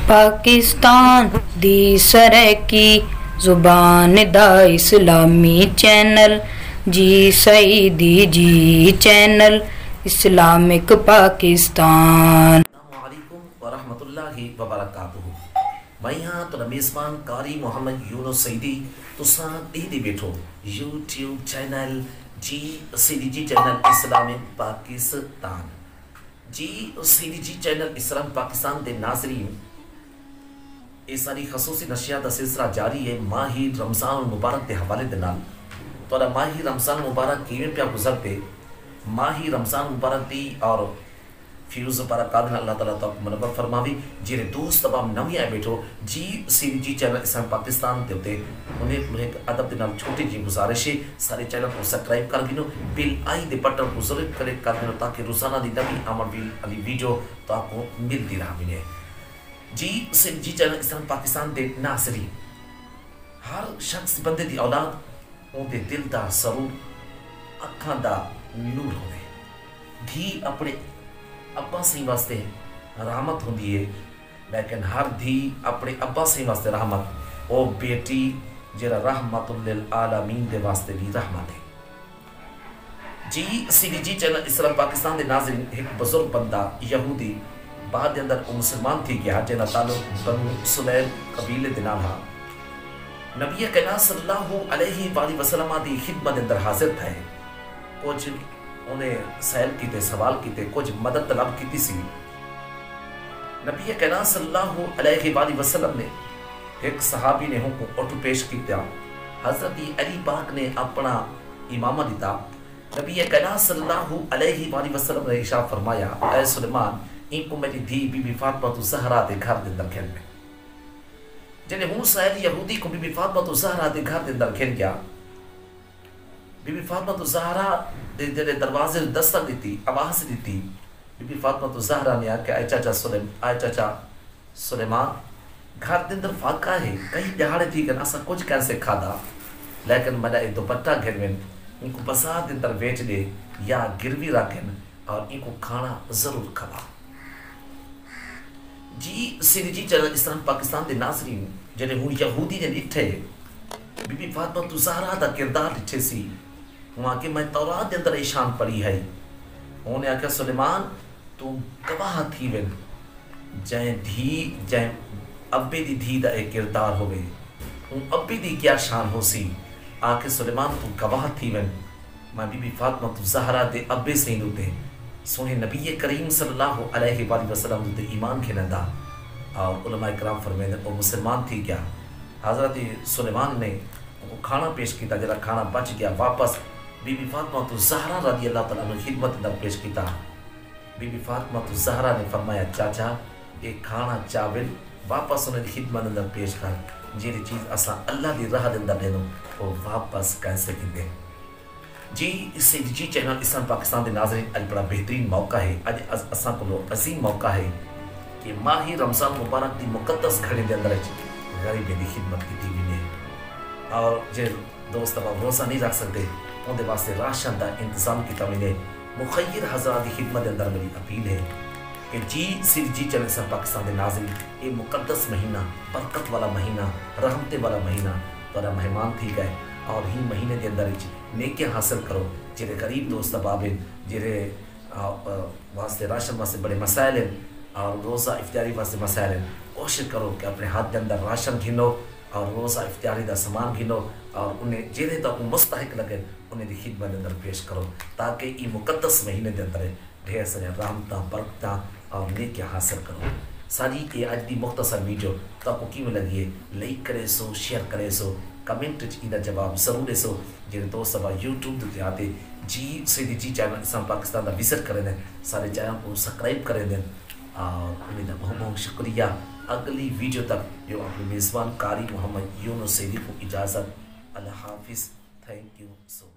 पाकिस्तान दी सरकी जुबान दा इस्लामी चैनल जी सईदी जी चैनल इस्लामिक पाकिस्तान। अस्सलामुअलैकुम वरहमतुल्लाहि वबरकातुहू। मैं हाँ तो मेज़बान कारी मोहम्मद यूनुस सईदी तुसां ॾिसी बैठो यूट्यूब चैनल जी सईदी जी चैनल इस्लामिक पाकिस्तान। जी सईदी जी चैनल इस्लाम पाकिस्तान दे नाज़रीन, ये सारी खसूसी नशियात का सिलसिला जारी है माही रमज़ान मुबारक के हवाले दे नाल। तो माही रमज़ान मुबारक किवें पिया गुजरते, माही रमज़ान मुबारक दी और फ्यूज़ बरक़ात अल्लाह ताला तक मनवर फरमावी। जेरे दोस्त तमाम नवी आए बैठो जी सईदी जी चैनल इस्लाम पाकिस्तान दे उते उन्हें अदब दे नाल छोटी जी गुजारिश है सारे चैनल को सब्सक्राइब कर गिनो, बिल आई दे बटन को जरूर क्लिक कर गिनो ताकि रोजाना दी नवी आमद वाली वीडियो तो आपको मिलती रहा मिले। जी सईदी जी चैनल इस्लाम पाकिस्तान दे नाज़रीन, हर शख्स बंदे दी औलाद उनके दिल दा सरूर अखां दा नूर होवे। धी अपने अब्बा सही वास्ते रहमत होंदी है, लेकिन हर धी अपने अब्बा सही वास्ते रहमत ओ बेटी जरा रहमतुल लिल आलमीन दे वास्ते भी रहमत है। जी सईदी जी चैनल इस्लाम पाकिस्तान दे नाज़रीन, एक बुजुर्ग बंदा यहूदी बाद अंदर मुसलमान थी गया जिन्हें ताल्लुक बनु सुलैम कबीले दे नाल हा। नबी करीम सल्लल्लाहु अलैहि वसल्लम दी खिदमत अंदर हाजिर थे। कुछ उन्हें सैल कीते, सवाल कीते, कुछ मदद तलब की सी। नबी करीम सल्लल्लाहु अलैहि वसल्लम ने एक सहाबी ने हुक्म उठ पेश किया। हजरत अली पाक ने अपना इमामा दिता। नबी करीम सल्लल्लाहु अलैहि वसल्लम ने इरशाद फरमाया, ऐ सुलेमान इनको मेरी धी बीबी फातिमा ज़हरा दे घर दे अंदर खेल में। जिन्हें हूँ सैल यहूदी को बीबी फातिमा ज़हरा दे घर दे अंदर खेल गया। बीबी फातिमा ज़हरा दे दरवाजे दस्तक दी, आवाज दी। बीबी फातिमा ज़हरा ने आके आए चाचा सुलेमान घर के अंदर फाका है, कई दिहाड़े थी कि असा कुछ कैसे खादा, लेकिन मेरा एक दुपट्टा गिरवेन इनको बसात अंदर बेच दे या गिरवी रखें और इनको खाना जरूर खवा। जी सईदी जी चैनल इस्लाम पाकिस्तान के नाज़रीन, जिन्हें हूँ यहूदी ने डिठे बीबी फातिमा ज़हरा का किरदार डिठे सी, वहाँ के मैं तौरात के अंदर ईशान पढ़ी है। उन्हें आख्या सुलेमान तू गवाह थी वेन जै धी जै अब्बे दी धी दा एक किरदार होवे, हूँ अब्बे दी क्या शान हो सी। आके सुलेमान तू गवाह थी वेन मैं बीबी फातिमा ज़हरा दे अब्बे से दे सोहे नबी करीम सल्लल्लाहु अलैहि वसल्लम दे ईमान खेलंदा और उलमा इकराम फरमाते वो मुसलमान थी क्या। हज़रत सुलेमान ने वो खाना पेश किया, जरा खाना बच गया वापस बीबी फातिमा ज़हरा रज़ी अल्लाह तआला अन्हा खिदमत अंदर पेश किया। बीबी फातिमा ज़हरा ने फरमाया चाचा ये खाना चावल वापस उन्हें खिदमत अंदर पेश कर, जी चीज़ असा अल्लाह की राह अंदर देनो वो वापस कैसे किंदे। जी सईदी जी चैनल इस्लाम पाकिस्तान के नाज़रीन, अज बड़ा बेहतरीन मौका है, अज असा को अजीम मौका है कि माही रमज़ान मुबारक की मुकद्दस घड़ी के अंदर गरीबी की खिदमत की भी और जो दोस्त अब भरोसा नहीं रख सकते उनके वास्ते राशन का इंतजाम किया मिले। मुखैर हज़रात की खिदमत के अंदर मेरी अपील है कि जी सईदी जी चैनल इस्लाम पाकिस्तान के नाज़रीन, ये मुकद्दस महीना, बरकत वाला महीना, रहमत वाला महीना तो मेहमान थी गए और ही महीने के अंदर नेकियां हासिल करो। जेरे गरीब दोस्त बाबे जेरे वास्ते राशन वास्ते बड़े मसाइल हैं और रोज़ा इफ्तारी वास्ते मसाइल हैं, कोशिश करो कि अपने हाथ के अंदर राशन घिनो और रोज़ा इफ्तारी का सामान घिनो और उन्हें जेरे तक मुस्तहिक लगे उन्हें दी खिदमत के अंदर पेश करो ताकि ये मुकद्दस महीने के अंदर ढेर सारे रहमतां बरकतां और नेकियां हासिल करो। सारी ये अज की मुख्तसर वीडियो तो आपको किमें लगी है, लाइक करे सो, शेयर करे सो, कमेंट इनका जवाब जरूर दे सो। जिन्हें दोस्त अब यूट्यूब के आते जी सईदी जी चैनल इस्लाम पाकिस्तान का विजिट करें दें, सारे चैनल को सब्सक्राइब करें दें और उन्हें बहुत बहुत शुक्रिया। अगली वीडियो तक जो अपने मेज़बान कारी मोहम्मद यूनुस सईदी को इजाज़त। अल्लाह हाफिज़। Thank you so